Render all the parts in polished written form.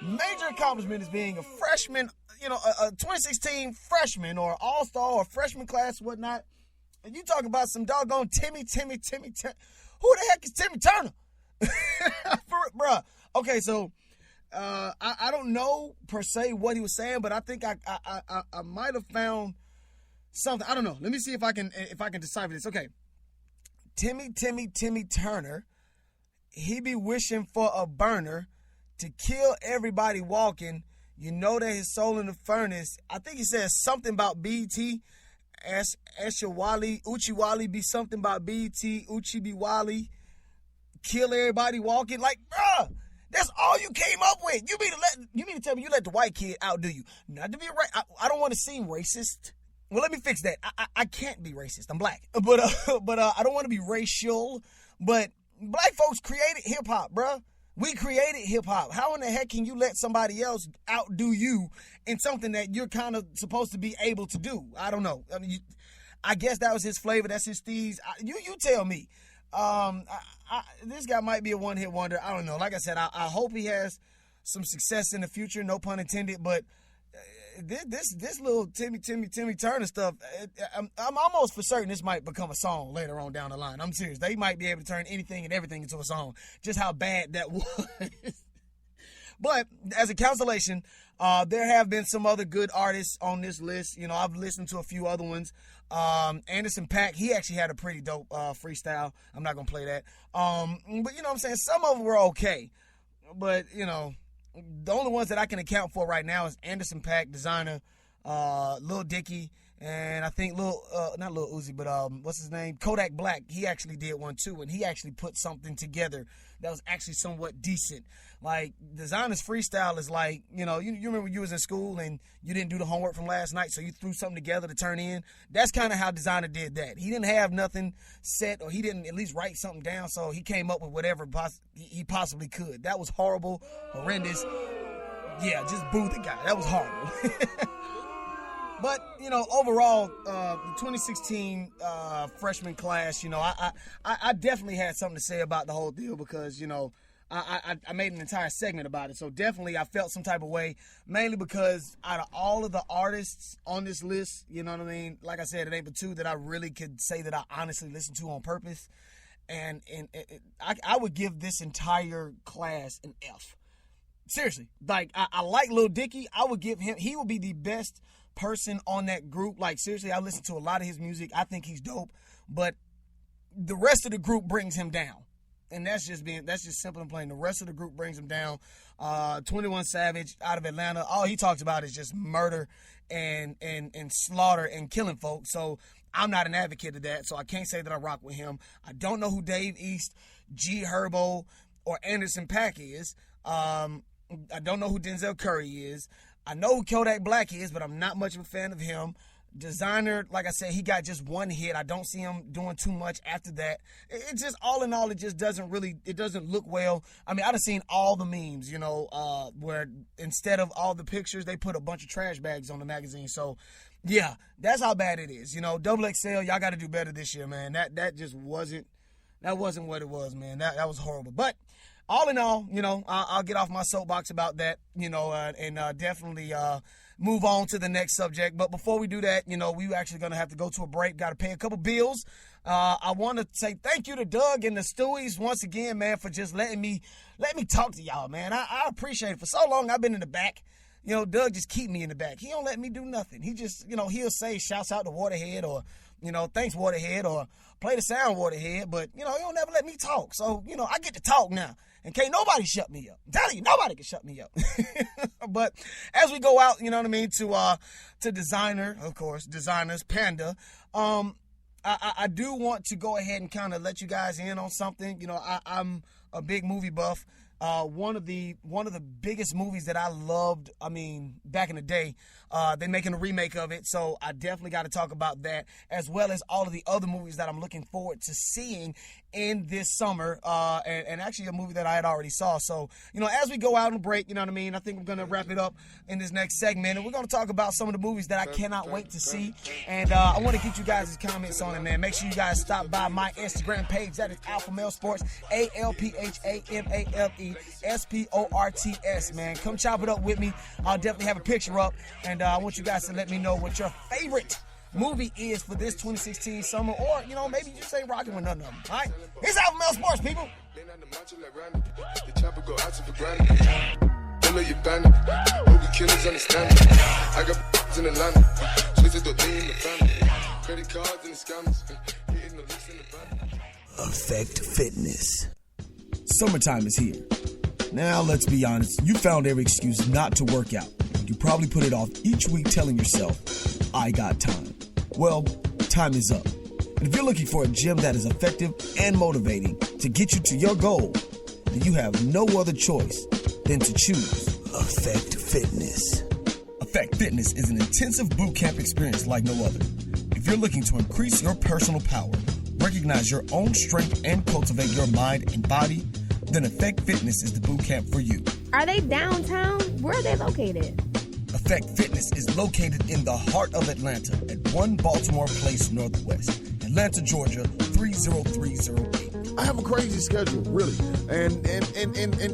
major accomplishment is being a freshman, a 2016 freshman or all-star or freshman class, whatnot. And you talk about some doggone Timmy. Who the heck is Timmy Turner? Bruh. Okay, so I don't know per se what he was saying, but I think I might have found something. I don't know. Let me see if I can decipher this. Okay. Timmy Turner, he be wishing for a burner to kill everybody walking. You know that his soul in the furnace. I think he says something about BT. Uchiwali be something about BT. Uchi be Wally. Kill everybody walking. Like, bruh, that's all you came up with. You mean to tell me you let the white kid outdo you? Not to be right. I don't want to seem racist. Well, let me fix that. I can't be racist. I'm black. But I don't want to be racial. But black folks created hip-hop, bruh. We created hip-hop. How in the heck can you let somebody else outdo you in something that you're kind of supposed to be able to do? I don't know. I mean, I guess that was his flavor. That's his steez. You tell me. This guy might be a one-hit wonder. I don't know. Like I said, I hope he has some success in the future. No pun intended. But this little Timmy Turner stuff, I'm almost for certain this might become a song later on down the line. I'm serious. They might be able to turn anything and everything into a song. Just how bad that was. But as a consolation, there have been some other good artists on this list. I've listened to a few other ones. Anderson .Paak, he actually had a pretty dope freestyle. I'm not going to play that. But you know what I'm saying? Some of them were okay. But, the only ones that I can account for right now is Anderson .Paak, Desiigner, Lil Dicky, and I think not Lil Uzi, but what's his name? Kodak Black. He actually did one too, and he actually put something together that was actually somewhat decent. Like, Designer's freestyle is like, you remember when you was in school and you didn't do the homework from last night, so you threw something together to turn in? That's kind of how Desiigner did that. He didn't have nothing set, or he didn't at least write something down, so he came up with whatever he possibly could. That was horrible, horrendous. Yeah, just boo the guy. That was horrible. But, overall, the 2016 freshman class, I definitely had something to say about the whole deal because, I made an entire segment about it. So definitely I felt some type of way, mainly because out of all of the artists on this list, you know what I mean? Like I said, it ain't but two that I really could say that I honestly listened to on purpose. And I would give this entire class an F. Seriously. Like, I like Lil Dicky. I would give him, he would be the best person on that group. Like, seriously, I listen to a lot of his music. I think he's dope. But the rest of the group brings him down. And that's just simple and plain. The rest of the group brings him down. 21 Savage out of Atlanta. All he talks about is just murder and slaughter and killing folks. So I'm not an advocate of that. So I can't say that I rock with him. I don't know who Dave East, G Herbo, or Anderson .Paak is. I don't know who Denzel Curry is. I know who Kodak Black is, but I'm not much of a fan of him. Desiigner, like I said, he got just one hit. I don't see him doing too much after that. It just, all in all, it just doesn't look well. I mean, I done seen all the memes, where instead of all the pictures, they put a bunch of trash bags on the magazine. So, yeah, that's how bad it is. XXL, y'all got to do better this year, man. That just wasn't what it was, man. That was horrible. But all in all, I'll get off my soapbox about that, and definitely move on to the next subject. But before we do that, we actually going to have to go to a break. Got to pay a couple bills. I want to say thank you to Doug and the Stewies once again, man, for just let me talk to y'all, man. I appreciate it. For so long, I've been in the back. Doug just keep me in the back. He don't let me do nothing. He just, he'll say shouts out to Waterhead or, thanks Waterhead or play the sound Waterhead. But, he don't never let me talk. So, I get to talk now. And can't nobody shut me up. I'm telling you, nobody can shut me up. But as we go out, to Desiigner, of course, Designer's Panda, I do want to go ahead and kind of let you guys in on something. I'm a big movie buff. One of the biggest movies that I loved, back in the day, they're making a remake of it, so I definitely got to talk about that, as well as all of the other movies that I'm looking forward to seeing in this summer, and actually a movie that I had already saw. So, as we go out on a break, I think we're going to wrap it up in this next segment, and we're going to talk about some of the movies that I cannot wait to see, and I want to get you guys' comments on it, man. Make sure you guys stop by my Instagram page. That is AlphaMale Sports, AlphaMale. FRESHMAN, man. Come chop it up with me. I'll definitely have a picture up, and I want you guys to let me know what your favorite movie is for this 2016 summer, or, you know, maybe you just ain't rocking with none of them. All right? It's AlphaMale Sports, people. Your bandit, Ogie killers understand it. I got in Atlanta, twisted the thing in the family. Credit cards and the scammers, hitting the lease in the van. Affect Fitness. Summertime is here. Now, let's be honest, you found every excuse not to work out. You probably put it off each week telling yourself, I got time. Well, time is up. And if you're looking for a gym that is effective and motivating to get you to your goal, then you have no other choice than to choose Affect Fitness. Affect Fitness is an intensive boot camp experience like no other. If you're looking to increase your personal power, recognize your own strength, and cultivate your mind and body, then Affect Fitness is the boot camp for you. Are they downtown? Where are they located? Affect Fitness is located in the heart of Atlanta at 1 Baltimore Place Northwest, Atlanta, Georgia, 30308. I have a crazy schedule, really, and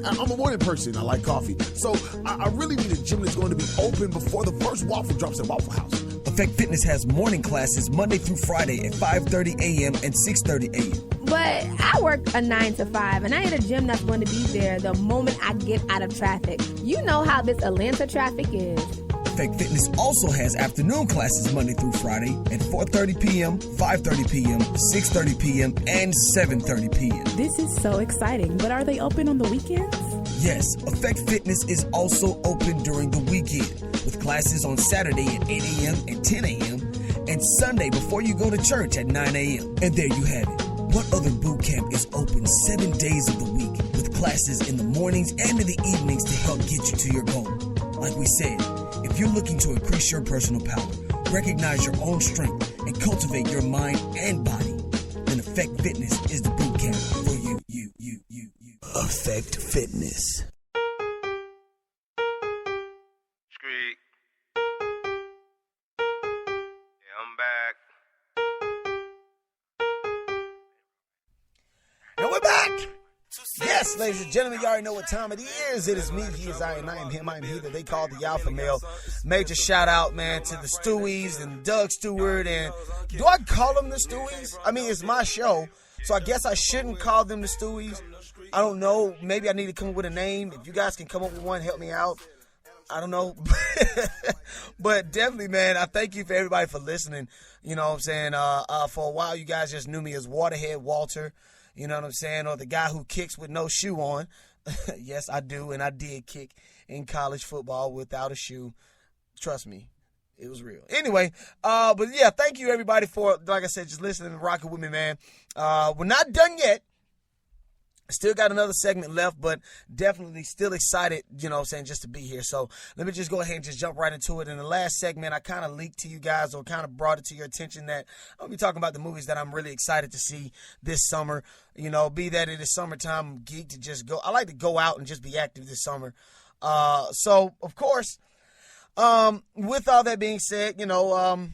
I'm a morning person. I like coffee, so I really need a gym that's going to be open before the first waffle drops at Waffle House. Affect Fitness has morning classes Monday through Friday at 5:30 a.m. and 6:30 a.m. But I work a 9 to 5, and I need a gym that's going to be there the moment I get out of traffic. You know how this Atlanta traffic is. Affect Fitness also has afternoon classes Monday through Friday at 4:30 p.m., 5:30 p.m., 6:30 p.m., and 7:30 p.m. This is so exciting, but are they open on the weekends? Yes, Affect Fitness is also open during the weekend with classes on Saturday at 8 a.m. and 10 a.m. and Sunday before you go to church at 9 a.m. And there you have it. What other boot camp is open 7 days of the week with classes in the mornings and in the evenings to help get you to your goal? Like we said, if you're looking to increase your personal power, recognize your own strength, and cultivate your mind and body, then Affect Fitness is the boot camp for you. Affect Fitness. Street. Yeah, I'm back. And we're back. Yes, ladies and gentlemen, you already know what time it is. It is me, he is I, and I am him. I am he that they call the Alpha Male. Major shout out, man, to the Stewies and Doug Stewart. And do I call them the Stewies? I mean, it's my show, so I guess I shouldn't call them the Stewies. I don't know. Maybe I need to come up with a name. If you guys can come up with one, help me out. I don't know. But definitely, man, I thank you for everybody for listening. You know what I'm saying? For a while, you guys just knew me as Waterhead Walter. You know what I'm saying? Or the guy who kicks with no shoe on. Yes, I do. And I did kick in college football without a shoe. Trust me. It was real. Anyway, but yeah, thank you everybody for, like I said, just listening and rocking with me, man. We're not done yet. Still got another segment left, but definitely still excited, you know what I'm saying, just to be here. So let me just go ahead and just jump right into it. In the last segment, I kind of leaked to you guys or kind of brought it to your attention that I'll be talking about the movies that I'm really excited to see this summer. You know, be that it is summertime, I'm geeked to just go. I like to go out and just be active this summer. So, of course, with all that being said, you know,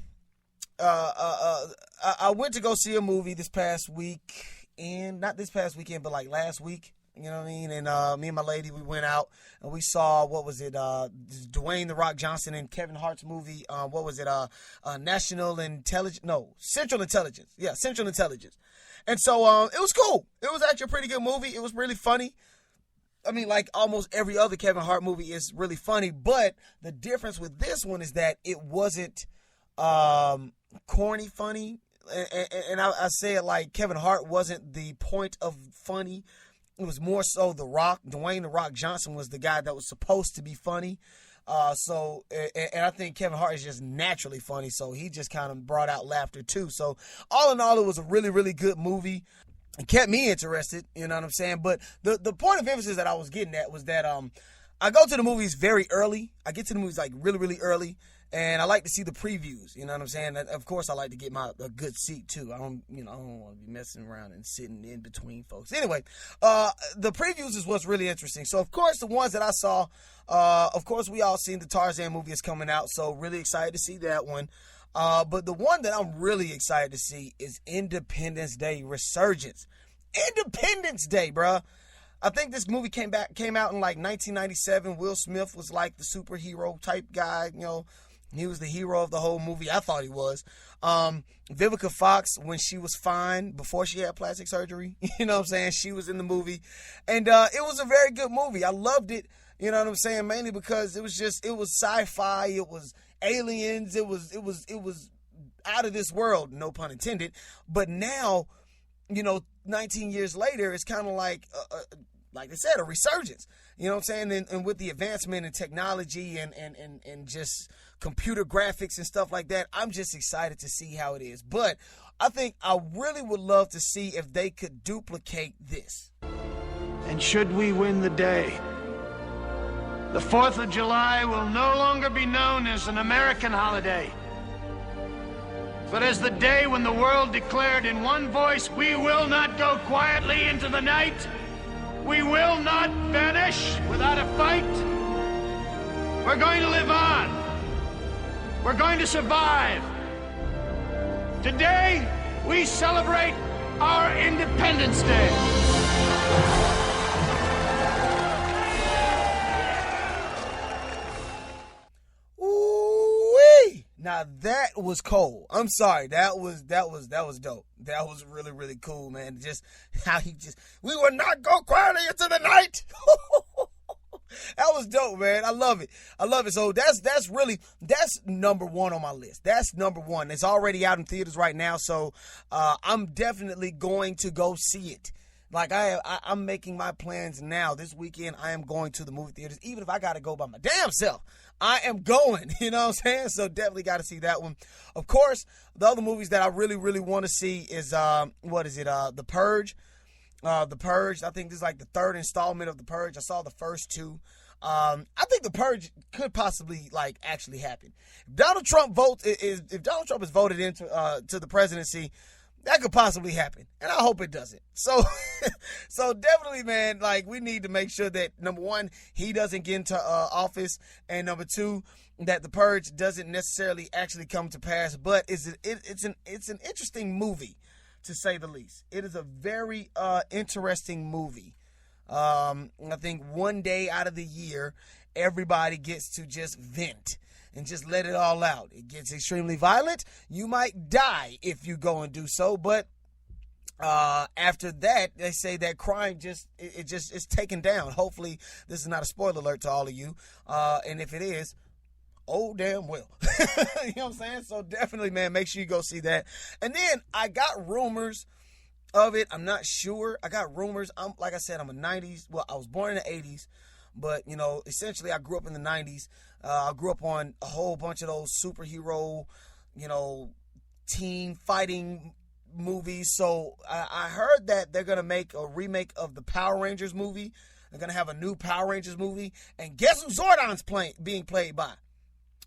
I went to go see a movie this past week. And not this past weekend, but like last week, you know what I mean? And me and my lady, we went out and we saw, what was it, Dwayne "The Rock" Johnson and Kevin Hart's movie. What was it, Central Intelligence. Yeah, Central Intelligence. And so it was cool. It was actually a pretty good movie. It was really funny. I mean, like almost every other Kevin Hart movie is really funny. But the difference with this one is that it wasn't corny funny. And I say it like Kevin Hart wasn't the point of funny. It was more so The Rock. Dwayne "The Rock" Johnson was the guy that was supposed to be funny. And I think Kevin Hart is just naturally funny, so he just kind of brought out laughter too. So all in all, it was a really, really good movie. It kept me interested, you know what I'm saying? But the point of emphasis that I was getting at was that I go to the movies very early. I get to the movies like really, really early. And I like to see the previews, you know what I'm saying? Of course, I like to get a good seat, too. I don't want to be messing around and sitting in between folks. Anyway, the previews is what's really interesting. So, of course, the ones that I saw, of course, we all seen the Tarzan movie is coming out, so really excited to see that one. But the one that I'm really excited to see is Independence Day Resurgence. Independence Day, bruh. I think this movie came out in like 1997. Will Smith was like the superhero type guy, you know. He was the hero of the whole movie. I thought he was. Vivica Fox, when she was fine before she had plastic surgery, you know what I'm saying? She was in the movie. And it was a very good movie. I loved it, you know what I'm saying? Mainly because it was sci-fi, it was aliens, it was out of this world, no pun intended. But now, you know, 19 years later, it's kind of like I said, a resurgence. You know what I'm saying? And with the advancement in technology and just computer graphics and stuff like that, I'm just excited to see how it is. But I think I really would love to see if they could duplicate this. And should we win the day, the 4th of July will no longer be known as an American holiday, but as the day when the world declared in one voice, we will not go quietly into the night. We will not vanish without a fight. We're going to live on. We're going to survive. Today, we celebrate our Independence Day. Ooh-wee! Now that was cold. I'm sorry. That was dope. That was really, really cool, man. Just how we will not go quietly into the night. That was dope, man. I love it. So that's number one on my list. That's number one. It's already out in theaters right now, so I'm definitely going to go see it. Like I'm making my plans now. This weekend, I am going to the movie theaters, even if I got to go by my damn self. I am going, you know what I'm saying? So definitely got to see that one. Of course, the other movies that I really, really want to see is, The Purge. The Purge, I think this is like the third installment of The Purge. I saw the first two. I think The Purge could possibly like actually happen. If Donald Trump is voted into to the presidency, that could possibly happen, and I hope it doesn't. So definitely, man, like we need to make sure that number one, he doesn't get into office, and number two, that The Purge doesn't necessarily actually come to pass. But it's an interesting movie, to say the least. It is a very interesting movie. I think one day out of the year, everybody gets to just vent and just let it all out. It gets extremely violent. You might die if you go and do so, but after that, they say that crime is taken down. Hopefully, this is not a spoiler alert to all of you, and if it is, oh damn well. You know what I'm saying? So definitely, man, make sure you go see that. And then I got rumors of it. I'm not sure. I got rumors. Like I said, I'm a 90s. Well, I was born in the 80s, but, you know, essentially I grew up in the 90s. I grew up on a whole bunch of those superhero, you know, team fighting movies. So I heard that they're going to make a remake of the Power Rangers movie. They're going to have a new Power Rangers movie. And guess who Zordon's being played by?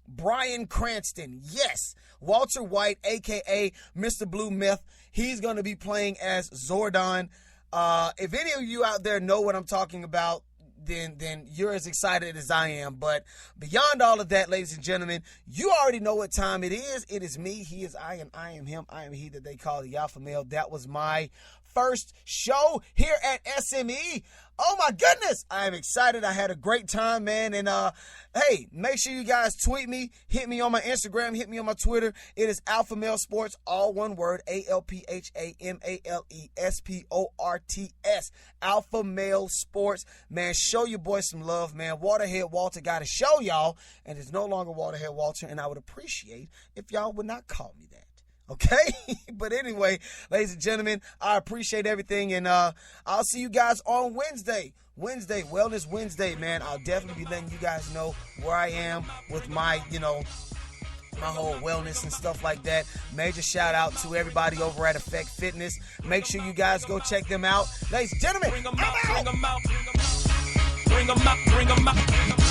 Bryan Cranston. Yes. Walter White, a.k.a. Mr. Blue Myth. He's going to be playing as Zordon. If any of you out there know what I'm talking about, then you're as excited as I am. But beyond all of that, ladies and gentlemen, you already know what time it is. It is me. He is I, and I am him. I am he that they call the Alpha Male. That was my first show here at SME. Oh my goodness, I am excited. I had a great time, man. And hey, make sure you guys tweet me, hit me on my Instagram, hit me on my Twitter. It is AlphaMale Sports, all one word, AlphaMaleSports. AlphaMale Sports. Man, show your boy some love, man. Waterhead Walter got to show y'all, and it's no longer Waterhead Walter, and I would appreciate if y'all would not call me that. Okay? But anyway, ladies and gentlemen, I appreciate everything, and I'll see you guys on Wednesday, Wellness Wednesday, man. I'll definitely be letting you guys know where I am with my, you know, my whole wellness and stuff like that. Major shout out to everybody over at Effect Fitness. Make sure you guys go check them out. Ladies and gentlemen, I'm out. Bring 'em out.